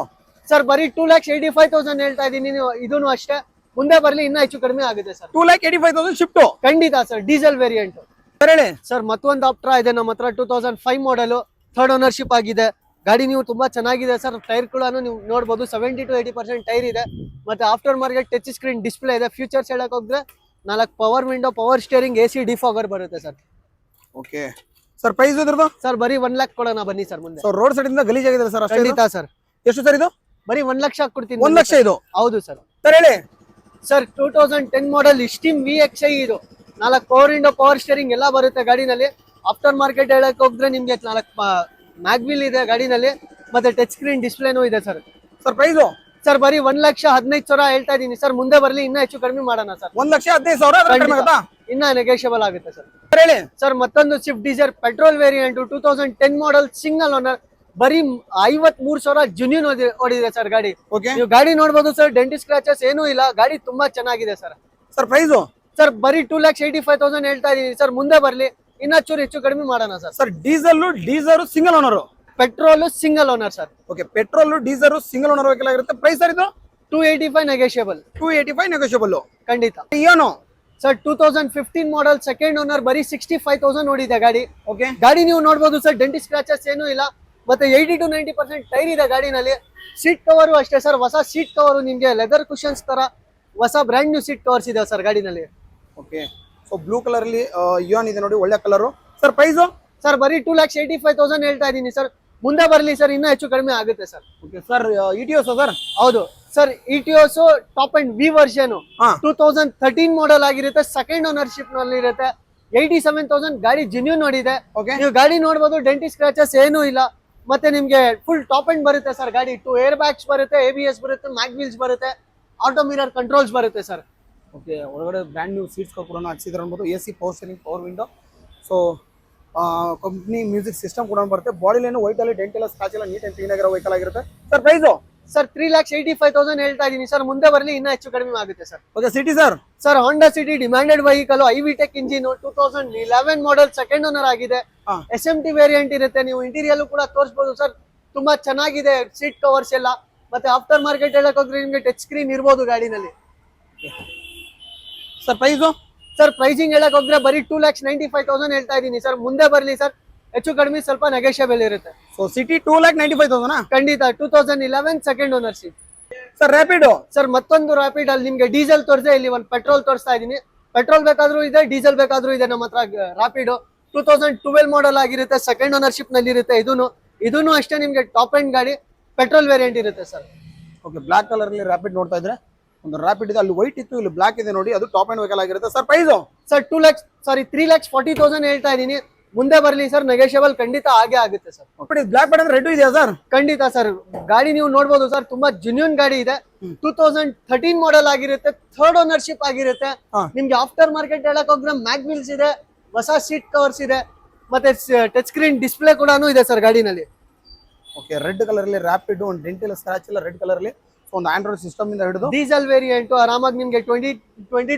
ಸರ್ ಬರೀ 2,85,000 ಹೇಳ್ತಾ ಇದೀನಿ. ಇದನ್ನು ಅಷ್ಟೇ, ಮುಂದೆ ಬರ್ಲಿ ಇನ್ನೂ ಹೆಚ್ಚು ಕಡಿಮೆ ಆಗುತ್ತೆ ಸರ್. 2,85,000 ಶಿಫ್ಟ್. ಖಂಡಿತ ಸರ್, ಡೀಸೆಲ್ ವೇರಿಯಂಟ್. ಸರ್ ಹೇಳಿ ಸರ್ ಮತ್ತೊಂದು ಆಪ್ಟ್ರಾ ಇದೆ ನಮ್ಮ ಹತ್ರ, 2005 ಮಾಡೆಲ್, ಥರ್ಡ್ ಓನರ್ಶಿಪ್ ಆಗಿದೆ. ಗಾಡಿ ನೀವು ತುಂಬಾ ಚೆನ್ನಾಗಿದೆ ಸರ್. ಟೈರ್ ಕೂಡ ನೀವು ನೋಡಬಹುದು, 70 to 80% ಟೈರ್ ಇದೆ. ಮತ್ತೆ after market touch screen display ಇದೆ. ಫ್ಯೂಚರ್ಸ್ ಹೇಳಕ್ ಹೋದ್ರೆ 4 power window, power steering, AC defogger ಬರುತ್ತೆ ಸರ್. ಓಕೆ ಸರ್, ಪ್ರೈಸ್ ಇದ್ರದ್ದು ಸರ್ ಬರೀ 1 ಲಕ್ಷ ಕೊಡೋಣ ಬನ್ನಿ ಸರ್ ಮುಂದೆ. ಸರ್ ರೋಡ್ ಸೈಡ್ ಇಂದ ಗಲೀಜಾಗಿದೆ ಸರ್ ಅಷ್ಟೇ. ಖಂಡಿತ ಸರ್. ಎಷ್ಟು ಸರ್ ಇದು? ಬರೀ 1 ಲಕ್ಷ ಕೊಡ್ತೀನಿ. 1 ಲಕ್ಷ ಇದು? ಹೌದು ಸರ್. ಸರ್ ಹೇಳಿ ಸರ್ 2010 ಮಾಡೆಲ್ ಸ್ಟೀಮ್ VXI ಇದು. 4 ಪವರ್ ವಿಂಡೋ, ಪವರ್ ಸ್ಟೇರಿಂಗ್ ಎಲ್ಲ ಬರುತ್ತೆ ಗಾಡಿನಲ್ಲಿ. ಆಫ್ಟರ್ ಮಾರ್ಕೆಟ್ ಹೇಳಕ್ ಹೋದ್ರೆ ನಿಮ್ಗೆ 4 ಮ್ಯಾಗ್ ವೀಲ್ ಇದೆ ಗಾಡಿನಲ್ಲಿ. ಮತ್ತೆ ಟಚ್ ಸ್ಕ್ರೀನ್ ಡಿಸ್ಪ್ಲೇನೂ ಇದೆ ಸರ್. ಸರ್ ಪ್ರೈಸ್ ಸರ್ ಬರೀ 1,15,000 ಹೇಳ್ತಾ ಇದೀನಿ ಸರ್, ಮುಂದೆ ಬರ್ಲಿ ಇನ್ನೂ ಹೆಚ್ಚು ಕಡಿಮೆ ಮಾಡೋಣ ಸರ್. 1,15,000 ಇನ್ನ ನೆಗೋಷಿಯಬಲ್ ಆಗುತ್ತೆ ಸರ್. ಹೇಳಿ ಸರ್ ಮತ್ತೊಂದು Swift Dzire petrol variant, 2010 model, single owner, ಬರೀ 53,000 ಜುನ್ಯೂನ್ ಓಡಿದೆ ಸರ್ ಗಾಡಿ. ನೀವು ಗಾಡಿ ನೋಡಬಹುದು ಸರ್, ಡೆಂಟಿ ಸ್ಕ್ರಾಚಸ್ ಏನೂ ಇಲ್ಲ. ಗಾಡಿ ತುಂಬಾ ಚೆನ್ನಾಗಿದೆ ಸರ್. ಸರ್ ಪ್ರೈಸ್ ಸರ್ ಬರೀ 2,85,000 ಹೇಳ್ತಾ ಇದೀನಿ ಸರ್, ಮುಂದೆ ಬರ್ಲಿ ಇನ್ನೂ ಚೂರು ಹೆಚ್ಚು ಕಡಿಮೆ ಮಾಡೋಣ sir. Sir diesel single owner, petrol single owner sir. Okay, petrol diesel single owner vehicle ಆಗಿರುತ್ತೆ. ಪ್ರೈಸ್ ಸರ್ ಇದು 285 ನೆಗೋಷಿಯಬಲ್. 285 ನೆಗೋಷಿಯಬಲ್. ಖಂಡಿತ. ಏನು ಸರ್ 2015 ಮಾಡೆಲ್, ಸೆಕೆಂಡ್ ಓನರ್, ಬರೀ 65,000 ನೋಡಿದೆ ಗಾಡಿ. ಓಕೆ, ಗಾಡಿ ನೀವು ನೋಡಬಹುದು ಸರ್, ಡೆಂಟಿ ಸ್ಕ್ರಾಚಸ್ ಏನೂ ಇಲ್ಲ. ಮತ್ತೆ 80 to 90% ಟೈರ್ ಇದೆ ಗಾಡಿನಲ್ಲಿ. ಸೀಟ್ ಕವರು ಅಷ್ಟೇ ಸರ್, ಹೊಸ ಸೀಟ್ ಕವರು, ನಿಮ್ಗೆ ಲೆದರ್ ಕುಷನ್ಸ್ ತರ ಹೊಸ ಬ್ರ್ಯಾಂಡ್ ನ್ಯೂ ಸೀಟ್ ಕವರ್ಸ್ ಇದೆ ಸರ್ ಗಾಡಿನಲ್ಲಿ. ಓಕೆ, ಸೊ ಬ್ಲೂ ಕಲರ್ ಅಲ್ಲಿ ಇಯಾನ್ ಇದೆ ನೋಡಿ, ಒಳ್ಳೆ ಕಲರ್. ಸರ್ ಪ್ರೈಸ್ ಸರ್ ಬರೀ 2,85,000 ಹೇಳ್ತಾ ಇದೀನಿ ಸರ್, ಮುಂದೆ ಬರ್ಲಿ ಸರ್ ಇನ್ನೂ ಹೆಚ್ಚು ಕಡಿಮೆ ಆಗುತ್ತೆ sir. Okay sir, Etios sir? ಹೌದು sir, Etios top end V version, 2013 model ಆಗಿರುತ್ತೆ. ಸೆಕೆಂಡ್ ಓನರ್ಶಿಪ್ ನಲ್ಲಿ ಇರುತ್ತೆ. 87,000 ಗಾಡಿ ಜೆನ್ಯೂನ್ ನೋಡಿದೆ. ನೀವು ಗಾಡಿ ನೋಡಬಹುದು, ಡೆಂಟಿ ಸ್ಕ್ರಾಚಸ್ ಏನೂ ಇಲ್ಲ. ಮತ್ತೆ ನಿಮ್ಗೆ ಫುಲ್ ಟಾಪ್ ಅಂಡ್ ಬರುತ್ತೆ ಸರ್ ಗಾಡಿ. 2 ಏರ್ ಬ್ಯಾಗ್ಸ್ ಬರುತ್ತೆ, ABS ಬರುತ್ತೆ, ಮ್ಯಾಗ್ ವೀಲ್ಸ್ ಬರುತ್ತೆ, ಆಟೋ ಮಿರರ್ ಕಂಟ್ರೋಲ್ಸ್ ಬರುತ್ತೆ ಸರ್. ಓಕೆ, ಒಳಗಡೆ ಬ್ರ್ಯಾಂಡ್ ನ್ಯೂ ಸೀಟ್ಸ್ ಕೂಡ ಹಾಕ್ಸಿದ್ರೆ ಅನ್ಬೋದು. AC power steering, power window, so company music system ಕೂಡ ಬರುತ್ತೆ. ಬಾಡಿ ಲೈನ್ ವೈಟ್ ಅಲ್ಲಿ ಡೆಂಟ್ ಎಲ್ಲ ಸ್ಕ್ರಾಚ್ ಎಲ್ಲ ನೀಟ್ ಅಂಡ್ ಕ್ಲೀನ್ ಆಗಿರೋ ವೆಹಿಕಲ್ ಆಗಿರುತ್ತೆ. ಸರ್ ಪ್ರೈಸ್ ಸರ್ 3,85,000 ಹೇಳ್ತಾ ಇದೀನಿ ಸರ್, ಮುಂದೆ ಬರ್ಲಿ ಇನ್ನೂ ಹೆಚ್ಚು ಕಡಿಮೆ ಆಗುತ್ತೆ sir. Okay, city sir? Sir Honda City demanded vehicle, IVTEC engine, 2011 model, second owner ಆಗಿದೆ. SMT ವೇರಿಯಂಟ್ ಇರುತ್ತೆ. ನೀವು ಇಂಟೀರಿಯರ್ ಕೂಡ ತೋರಿಸಬಹುದು ಸರ್, ತುಂಬಾ ಚೆನ್ನಾಗಿದೆ. ಸೀಟ್ ಕವರ್ಸ್ ಎಲ್ಲ. ಮತ್ತೆ ಆಫ್ಟರ್ ಮಾರ್ಕೆಟ್ ಹೇಳಕ್ ಹೋದ್ರೆ ನಿಮ್ಗೆ ಟಚ್ ಸ್ಕ್ರೀನ್ ಇರ್ಬೋದು ಗಾಡಿನಲ್ಲಿ. ಸರ್ ಪ್ರೈಸ್ ಸರ್ ಪ್ರೈಸಿಂಗ್ ಹೇಳಕ್ ಹೋದ್ರೆ ಬರೀ 2,95,000 ಹೇಳ್ತಾ ಇದೀನಿ ಸರ್, ಮುಂದೆ ಬರ್ಲಿ ಸರ್ ಹೆಚ್ಚು ಕಡಿಮೆ ಸ್ವಲ್ಪ ನೆಗೋಷಿಯಬಲ್ ಇರುತ್ತೆ. ಸೊ ಸಿಟಿ 2,95,000 ಖಂಡಿತ. 2011 second ownership. Sir rapid sir ಮತ್ತೊಂದು ರ್ಯಾಪಿಡ್ ಅಲ್ಲಿ ನಿಮ್ಗೆ ಡೀಸೆಲ್ ತೋರಿಸೆ, ಇಲ್ಲಿ ಒಂದು ಪೆಟ್ರೋಲ್ ತೋರಿಸ್ತಾ ಇದೀನಿ. ಪೆಟ್ರೋಲ್ ಬೇಕಾದ್ರೂ ಇದೆ, ಡೀಸೆಲ್ ಬೇಕಾದ್ರೂ ಇದೆ ನಮ್ಮ ಹತ್ರ. ರ್ಯಾಪಿಡ್ 2012 ಮಾಡೆಲ್ ಆಗಿರುತ್ತೆ, ಸೆಕೆಂಡ್ ಓನರ್ಶಿಪ್ ನಲ್ಲಿ ಇರುತ್ತೆ. ಇದೂನು ಅಷ್ಟೇ ನಿಮ್ಗೆ ಟಾಪ್ ಎಂಡ್ ಗಾಡಿ, ಪೆಟ್ರೋಲ್ ವೇರಿಯಂಟ್ ಇರುತ್ತೆ ಸರ್. ಓಕೆ, ಬ್ಲಾಕ್ ಕಲರ್ ಅಲ್ಲಿ ರ್ಯಾಪಿಡ್ ನೋಡ್ತಾ ಇದ್ರೆ ಒಂದು ರ್ಯಾಪಿಡ್ ಇದೆ, ಅಲ್ಲಿ ವೈಟ್ ಇತ್ತು, ಇಲ್ಲಿ ಬ್ಲಾಕ್ ಇದೆ ನೋಡಿ, ಅದು ಟಾಪ್ ಎಂಡ್ ವೆಹಿಕಲ್ ಆಗಿರುತ್ತೆ. ಸರ್ ಪ್ರೈಸ್ ಸರ್ 3,40,000 ಹೇಳ್ತಾ ಇದೀನಿ, ಮುಂದೆ ಬರ್ಲಿ ಸರ್ ನೆಗೋಷಿಯಬಲ್ ಖಂಡಿತ ಆಗೇ ಆಗುತ್ತೆ ಸರ್. ಬ್ಲಾಕ್ ಬೇಡ ಅಂದ್ರೆ ರೆಡ್ ಇದೆಯಾ ಸರ್? ಖಂಡಿತ ಸರ್. ಗಾಡಿ ನೀವು ನೋಡಬಹುದು ಸರ್, ತುಂಬಾ ಜೆನ್ಯೂನ್ ಗಾಡಿ ಇದೆ. 2013 ಮಾಡೆಲ್ ಆಗಿರುತ್ತೆ, ಥರ್ಡ್ ಓನರ್ಶಿಪ್ ಆಗಿರುತ್ತೆ. ನಿಮ್ಗೆ ಆಫ್ಟರ್ ಮಾರ್ಕೆಟ್ ಹೇಳಕ್ ಹೋದ್ರೆ ಮ್ಯಾಗ್ ವೀಲ್ಸ್ ಇದೆ, ಹೊಸ ಸೀಟ್ ಕವರ್ಸ್ ಇದೆ, ಮತ್ತೆ ಟಚ್ ಸ್ಕ್ರೀನ್ ಡಿಸ್ಪ್ಲೇ ಕೂಡ ಇದೆ ಸರ್ ಗಾಡಿನಲ್ಲಿ. ಓಕೆ, ರೆಡ್ ಕಲರ್ ಅಲ್ಲಿ ರ್ಯಾಪಿಡ್, ಒಂದು ಡೆಂಟ್ ಇಲ್ಲ, ಸ್ಕ್ರಾಚ್ ಇಲ್ಲ, ರೆಡ್ ಕಲರ್ ಅಲ್ಲಿ, ಒಂದು ಆಂಡ್ರಾಯ್ಡ್ ಸಿಸ್ಟಮ್ ಇಂದ ಹಿಡಿದು ಡೀಸೆಲ್ ವೇರಿಯಂಟ್, ಆರಾಮಾಗಿ ನಿಮ್ಗೆ 20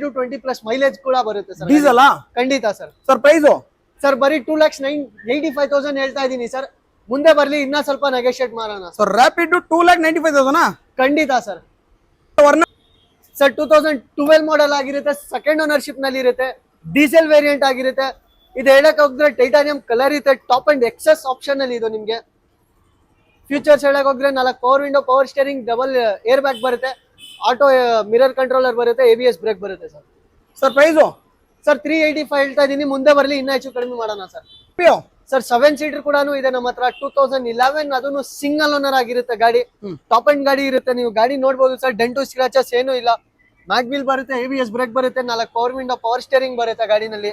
to 20+ ಮೈಲೇಜ್ ಕೂಡ ಬರುತ್ತೆ ಸರ್. ಡೀಸೆಲ್ ಖಂಡಿತ ಸರ್. ಸರ್ ಪ್ರೈಸ್ ಸರ್ ಬರೀ 2,85,000 ಹೇಳ್ತಾ ಇದೀನಿ ಸರ್, ಮುಂದೆ ಬರ್ಲಿ ಇನ್ನ ಸ್ವಲ್ಪ ನೆಗೋಷಿಯೇಟ್ ಮಾಡೋಣ. ಸರ್ ರ್ಯಾಪಿಡ್ 2,95,000 ಖಂಡಿತ ಸರ್. ಸರ್ 2012 ಮಾಡೆಲ್ ಆಗಿರುತ್ತೆ, ಸೆಕೆಂಡ್ ಓನರ್ಶಿಪ್ ನಲ್ಲಿ ಇರುತ್ತೆ, ಡೀಸೆಲ್ ವೇರಿಯಂಟ್ ಆಗಿರುತ್ತೆ. ಇದು ಹೇಳಕ್ ಹೋದ್ರೆ ಟೈಟಾನಿಯಂ ಕಲರ್ ಇರುತ್ತೆ, ಟಾಪ್ ಅಂಡ್ ಎಕ್ಸೆಸ್ ಆಪ್ಷನ್ ಅಲ್ಲಿ ಇದು ನಿಮ್ಗೆ. ಫ್ಯೂಚರ್ಸ್ ಹೇಳಕ್ ಹೋದ್ರೆ 4 power window, power steering, double air bag ಬರುತ್ತೆ, ಆಟೋ ಮಿರರ್ ಕಂಟ್ರೋಲರ್ ಬರುತ್ತೆ, ABS ಬ್ರೇಕ್ ಬರುತ್ತೆ ಸರ್. ಸರ್ ಪ್ರೈಸ್ ಸರ್ 385 ಹೇಳ್ತಾ ಇದೀನಿ, ಮುಂದೆ ಬರ್ಲಿ ಇನ್ನ ಹೆಚ್ಚು ಕಡಿಮೆ ಮಾಡೋಣ ಸರ್. ಸ್ಕಾರ್ಪಿಯೋ ಸರ್ 7 ಸೀಟರ್ ಕೂಡ ಇದೆ ನಮ್ಮ ಹತ್ರ. 2011 ಅದನ್ನು ಸಿಂಗಲ್ ಓನರ್ ಆಗಿರುತ್ತೆ ಗಾಡಿ. ಟಾಪ್ ಅಂಡ್ ಗಾಡಿ ಇರುತ್ತೆ, ನೀವು ಗಾಡಿ ನೋಡ್ಬೋದು ಸರ್. ಡೆಂಟು ಸ್ಕ್ರಾಚಸ್ ಏನು ಇಲ್ಲ. ಮ್ಯಾಗ್ವಿಲ್ ಬರುತ್ತೆ, ABS ಬ್ರೇಕ್ ಬರುತ್ತೆ, 4 ಪವರ್ ವಿಂಡೋ, ಪವರ್ ಸ್ಟೇರಿಂಗ್ ಬರುತ್ತೆ ಗಾಡಿನಲ್ಲಿ.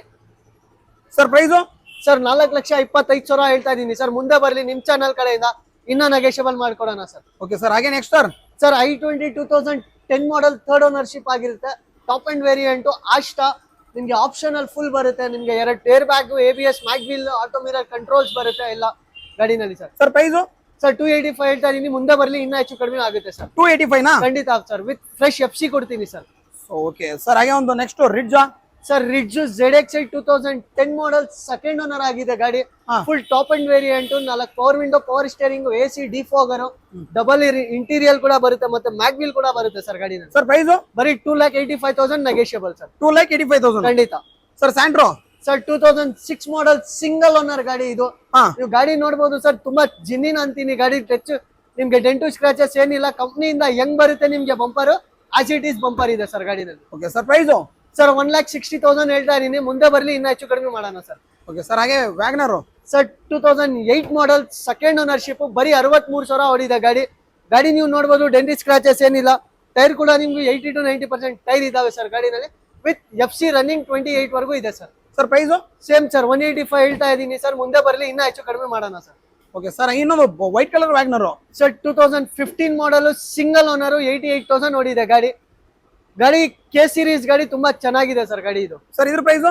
ಸರ್ ಪ್ರೈಸು ಸರ್ 4,25,000 ಹೇಳ್ತಾ ಇದೀನಿ ಸರ್. ಮುಂದೆ ಬರ್ಲಿ ನಿಮ್ ಚಾನಲ್ ಕಡೆಯಿಂದ ಇನ್ನ ನೆಗೋಷಿಯಬಲ್ ಮಾಡ್ಕೊಡೋಣ ಸರ್. Okay sir. ಹಾಗೆ ನೆಕ್ಸ್ಟ್ ಸರ್ ಸರ್ i20 2010 ಮಾಡಲ್ 3rd ಓನರ್ಶಿಪ್ ಆಗಿರುತ್ತೆ. Top end variant Asta. ನಿಮ್ಗೆ ಆಪ್ಷನಲ್ ಫುಲ್ ಬರುತ್ತೆ. ನಿಮ್ಗೆ 2 air bag, ABS, mag wheel, auto mirror controls ಬರುತ್ತೆ ಎಲ್ಲ ಗಾಡಿನಲ್ಲಿ ಸರ್. ಸರ್ ಪ್ರೈಸು ಸರ್ 285 ಹೇಳ್ತಾ ಇದೀನಿ, ಮುಂದೆ ಬರ್ಲಿ ಇನ್ನ ಹೆಚ್ಚು ಕಡಿಮೆ ಆಗುತ್ತೆ ಸರ್. 285 ನಾ? ಖಂಡಿತ ಸರ್, ವಿತ್ ಫ್ರೆಶ್ FC ಕೊಡ್ತೀನಿ ಸರ್. Okay sir. ಹಾಗೆ ಒಂದು ನೆಕ್ಸ್ಟ್ ರಿಡ್ಜಾ ಸರ್ ರಿಡ್ಜು ZXi 2010 ಮಾಡಲ್ 2nd ಓನರ್ ಆಗಿದೆ ಗಾಡಿ. Full top end variant, 4 power window, power steering, AC, defogger, double interior ಕೂಡ ಬರುತ್ತೆ, ಮತ್ತೆ ಮ್ಯಾಗ್ವಿಲ್ ಕೂಡ ಬರುತ್ತೆ ಸರ್ ಗಾಡಿನಲ್ಲಿ. ಸರ್ ಪ್ರೈಸು ಬರೀ 2,85,000 ನೆಗೋಷಿಯಬಲ್ ಸರ್. 285,000 ಖಂಡಿತ ಸರ್. ಸ್ಯಾಂಟ್ರೋ ಸರ್ 2006 ಮಾಡಲ್ ಸಿಂಗಲ್ ಓನರ್ ಗಾಡಿ ಇದು. ನೀವು ಗಾಡಿ ನೋಡಬಹುದು ಸರ್, ತುಂಬಾ ಜಿನ್ನಿನ್ ಅಂತೀನಿ ಗಾಡಿ. ಟಚ್ ನಿಮ್ಗೆ ಡೆಂಟು ಸ್ಕ್ರಾಚಸ್ ಏನಿಲ್ಲ. ಕಂಪ್ನಿಯಿಂದ ಹೆಂಗ್ ಬರುತ್ತೆ ನಿಮ್ಗೆ bumper, as it is bumper ಇದೆ ಸರ್ ಗಾಡಿನಲ್ಲಿ. Okay sir. ಪ್ರೈಸು ಸರ್ 1,60,000 ಹೇಳ್ತಾ ಇದೀನಿ, ಮುಂದೆ ಬರ್ಲಿ ಇನ್ನ ಹೆಚ್ಚು ಕಡಿಮೆ ಮಾಡೋಣ ಸರ್. Okay sir. ಹಾಗೆ ವ್ಯಾಗನರ್ ಸರ್ 2008 ಮಾಡಲ್ 2nd ಓನರ್ಶಿಪ್, ಬರೀ 63,000 ಹೊಡಿದೆ ಗಾಡಿ. ಗಾಡಿ ನೀವು ನೋಡಬಹುದು, ಡೆಂಟಿ ಸ್ಕ್ರಾಚಸ್ ಏನಿಲ್ಲ. ಟೈರ್ ಕೂಡ ನಿಮ್ಗೆ 80 to 90% ಟೈರ್ ಇದಾವೆ ಸರ್ ಗಾಡಿನಲ್ಲಿ. ವಿತ್ FC ರನ್ನಿಂಗ್ 28 ವರೆಗೂ ಇದೆ sir. Sir price same sir 185 ಹೇಳ್ತಾ ಇದೀನಿ ಸರ್, ಮುಂದೆ ಬರ್ಲಿ ಇನ್ನ ಹೆಚ್ಚು ಕಡಿಮೆ ಮಾಡೋಣ ಸರ್. Okay sir. ಇನ್ನೊಂದು white colour WagonR sir 2015 model single owner, 88,000 ನೋಡಿದೆ ಗಾಡಿ. ಗಾಡಿ K ಸೀರೀಸ್ ಗಾಡಿ, ತುಂಬಾ ಚೆನ್ನಾಗಿದೆ ಸರ್ ಗಾಡಿ ಇದು. ಸರ್ ಇದ್ರ ಪ್ರೈಸು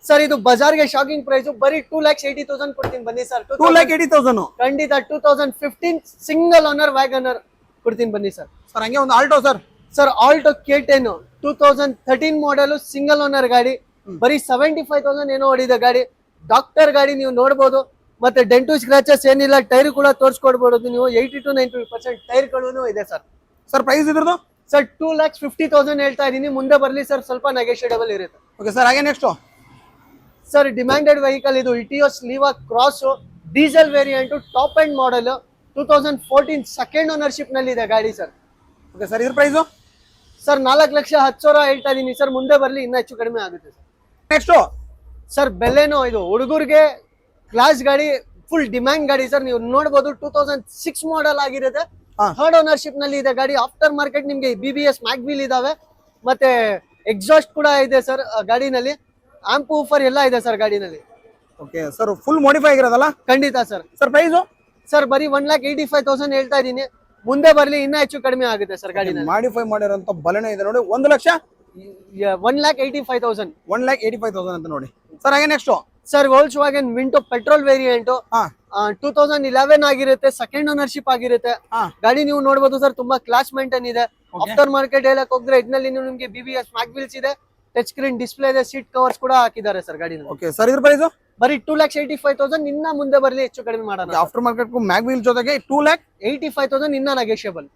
ಸರ್ ಇದು ಬಜಾರ್ಗೆ ಶಾಕಿಂಗ್ ಪ್ರೈಸ್, ಬರೀ 2,80,000 ಕೊಡ್ತೀನಿ ಬನ್ನಿ ಸರ್. 280,000 ಖಂಡಿತ 2015 ಸಿಂಗಲ್ ಓನರ್ ವ್ಯಾಗನರ್ ಕೊಡ್ತೀನಿ ಬನ್ನಿ ಸರ್. ಸರ್. ಹಂಗೆ ಒಂದು Alto sir. Sir Alto K10 2013 ಮಾಡಲ್ ಸಿಂಗಲ್ ಓನರ್ ಗಾಡಿ, ಬರೀ 75,000 ಏನೋ ಹೊಡಿದೆ ಗಾಡಿ. ಡಾಕ್ಟರ್ ಗಾಡಿ ನೀವು ನೋಡಬಹುದು, ಮತ್ತೆ ಡೆಂಟು ಸ್ಕ್ರಾಚಸ್ ಏನಿಲ್ಲ. ಟೈರ್ ಕೂಡ ತೋರಿಸ್ಕೊಡ್ಬೋದು ನೀವು. 80 to 90% ಟೈರ್ಗಳು ಇದೆ ಸರ್. ಸರ್ ಪ್ರೈಸ್ ಇದ್ರದ್ದು ಸರ್ 2,50,000 ಹೇಳ್ತಾ ಇದೀನಿ, ಮುಂದೆ ಬರ್ಲಿ ಸರ್, ಸ್ವಲ್ಪ ನೆಗೋಷಿಯೇಬಲ್ ಇರುತ್ತೆ. Okay sir. ಹಾಗೆ ನೆಕ್ಸ್ಟ್ ಸರ್ ಡಿಮ್ಯಾಂಡೆಡ್ ವೆಹಿಕಲ್ ಇದು, Etios Liva Cross, diesel variant, top end model, 2014 2nd ownership ನಲ್ಲಿ ಇದೆ ಗಾಡಿ ಸರ್. Okay sir. ಇದ್ರ ಪ್ರೈಸು ಸರ್ 4,10,000 ಹೇಳ್ತಾ ಇದೀನಿ ಸರ್, ಮುಂದೆ ಬರ್ಲಿ ಇನ್ನ ಹೆಚ್ಚು ಕಡಿಮೆ ಆಗುತ್ತೆ ಸರ್. ನೆಕ್ಸ್ಟ್ ಸರ್ ಬೆಲೆನೋ, ಇದು ಹುಡುಗರಿಗೆ ಕ್ಲಾಸ್ ಗಾಡಿ, ಫುಲ್ ಡಿಮ್ಯಾಂಡ್ ಗಾಡಿ ಸರ್. ನೀವು ನೋಡಬಹುದು 2006 ಮಾಡಲ್ ಆಗಿರುತ್ತೆ. 3rd ಓನರ್ಶಿಪ್ ನಲ್ಲಿ ಇದೆ ಗಾಡಿ. ಆಫ್ಟರ್ ಮಾರ್ಕೆಟ್ ನಿಮ್ಗೆ BBS, ಮ್ಯಾಗ್ವಿಲ್ ಇದಾವೆ, ಮತ್ತೆ ಎಕ್ಸಾಸ್ಟ್ ಕೂಡ ಇದೆ ಸರ್ ಗಾಡಿನಲ್ಲಿ. ಆಂಪ್ ಊಫರ್ ಎಲ್ಲ ಇದೆ ಸರ್ ಗಾಡಿನಲ್ಲಿ. Okay sir. ಫುಲ್ ಮಾಡಿಫೈ ಆಗಿರೋದಲ್ಲ? ಖಂಡಿತ ಸರ್. ಸರ್ ಪ್ರೈಸು ಸರ್ ಬರೀ 1,85,000 ಹೇಳ್ತಾ ಇದೀನಿ, ಮುಂದೆ ಬರ್ಲಿ ಇನ್ನ ಹೆಚ್ಚು ಕಡಿಮೆ ಆಗುತ್ತೆ ಸರ್ ಗಾಡಿನಲ್ಲಿ. ಮಾಡಿಫೈ ಮಾಡಿರೋಂತ ಬಲನೆ ಇದೆ ನೋಡಿ. 1,00,000 1,85,000 1,85,000 ಅಂತ ನೋಡಿ ಸರ್. ಹಾಗೆ next sir Volkswagen Vento petrol variant, 2011 ಆಗಿರುತ್ತೆ, 2nd ಓನರ್ಶಿಪ್ ಆಗಿರುತ್ತೆ. ಗಾಡಿ ನೀವು ನೋಡಬಹುದು ಸರ್, ತುಂಬಾ ಕ್ಲಾಸ್ ಮೇಂಟೈನ್ ಇದೆ. ಆಫ್ಟರ್ ಮಾರ್ಕೆಟ್ ಹೇಳಕ್ ಹೋದ್ರೆ ಇದರಲ್ಲಿ ನಿಮ್ಗೆ BBS, ಮ್ಯಾಗ್ವಿಲ್ಸ್ ಇದೆ, ಟಚ್ ಸ್ಕ್ರೀನ್ ಡಿಸ್ಪ್ಲೇ ಇದೆ, ಸೀಟ್ ಕವರ್ಸ್ ಕೂಡ ಹಾಕಿದ್ದಾರೆ ಸರ್ ಗಾಡಿನಲ್ಲಿ. Okay sir. ಇದ್ರ ಪ್ರೈಸು ಬರೀ 2,85,000, ಇನ್ನ ಮುಂದೆ ಬರ್ಲಿ ಹೆಚ್ಚು ಕಡಿಮೆ ಮಾಡೋಣ. ಆಫ್ಟರ್ ಮಾರ್ಕೆಟ್ ಮ್ಯಾಗ್ವಿಲ್ ಜೊತೆಗೆ 2,85,000 ಇನ್ನ ನೆಗೋಷಿಯಬಲ್.